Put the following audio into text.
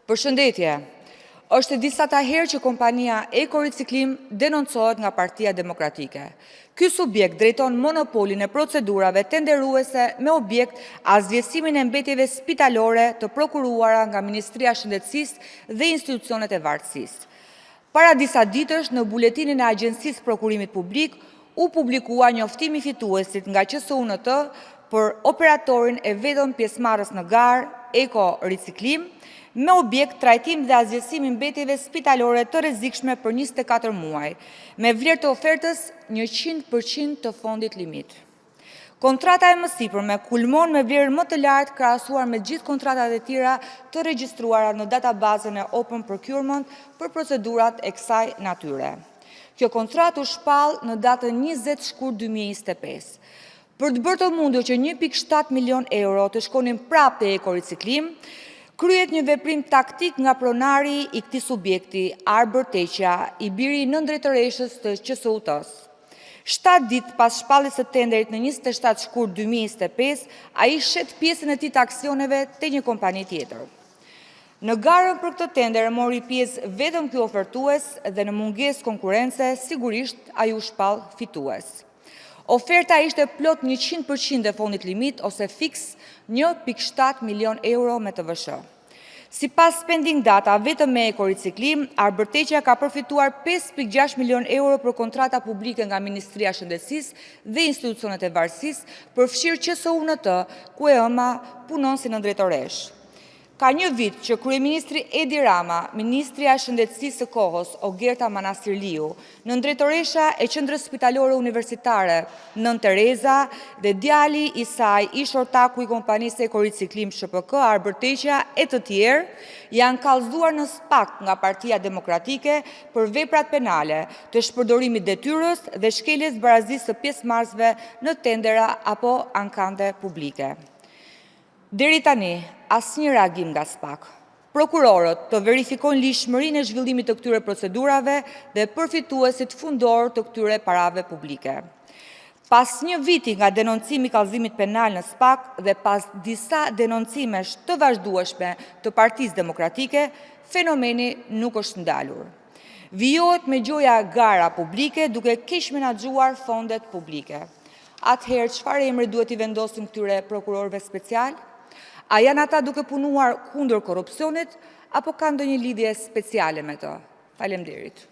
Përshëndetje, është e disa ta herë që kompania Eko Riciklim denoncohet nga Partia Demokratike. Ky subjekt drejton monopolin e procedurave tenderuese me objekt azvjesimin e mbetjeve spitalore të prokuruara nga Ministria e Shëndetësisë dhe institucionet e varësisë. Para disa ditësh në buletinin e Agjencisë Prokurimit Publik u publikua njoftimi fituesit nga QSUNT për operatorin e vetëm pjesëmarrës në garë Eko Riciklim me objekt trajtim dhe azgjesimin mbetjeve spitalore të rrezikshme për 24 muaj, me vlerë të ofertës 100% të fondit limit. Kontrata e mësipërme kulmon me vlerën më të lartë krahasuar me gjithë kontratat e tjera të regjistruara në databazën e Open Procurement për procedurat e kësaj natyre. Kjo kontratë u shpall në datën 20 shkurt 2025. Për të bërë të mundur që 1.7 milion euro të shkonin prapë te Eko Riciklim, kryet një veprim taktik nga pronari i këtij subjekti, Arbër Teqja, i biri i nëndrejtëreshës të QSUT-s. 7 ditë pas shpalljes së tenderit në 27 shkurt 2025, ai shet pjesën e tij të aksioneve te një kompani tjetër. Në garën për këtë tender mori pjesë vetëm ky ofertues dhe në mungesë konkurrence, sigurisht ai u shpall fitues. Oferta ishte plot 100% e fondit limit ose fiks 1.7 milion euro me të VSH. Si pas spending data, vetëm me Eko Riciklim, Arbër Teqja ka përfituar 5.6 milion euro për kontrata publike nga Ministria e Shëndetësisë dhe institucionet e varësisë, përfshirë QSUNT, ku EMA punon si nëndrejtoresh. Ka një vit që Kryeministri Edi Rama, Ministria e Shëndetësisë së kohës, Ogerta Manastirliu, nëndrejtoresha e Qendrës Spitalore Universitare Nën Tereza dhe djali i saj, ish ortaku i kompanisë Eko Riciklim SHPK, Arbër Teqja e të tjerë, janë kallëzuar në SPAK nga Partia Demokratike për veprat penale të shpërdorimit detyrës dhe shkeljes barazisë së pjesëmarrësve në tendera apo ankande publike. Deri tani, asnjë reagim nga SPAK. Prokurorët të verifikojnë lishmërinë e zhvillimit të këtyre procedurave dhe përfituesit fundor të këtyre parave publike. Pas një viti nga denoncimi i kallëzimit penal në SPAK dhe pas disa denoncimesh të vazhdueshme të Partisë Demokratike, fenomeni nuk është ndalur. Vijohet me gjoja gara publike duke keq menaxhuar fondet publike. Atëherë, çfarë emri duhet i vendosim këtyre prokurorëve special? A janë ata duke punuar kundër korrupsionit, apo kanë ndonjë lidhje speciale me të? Faleminderit.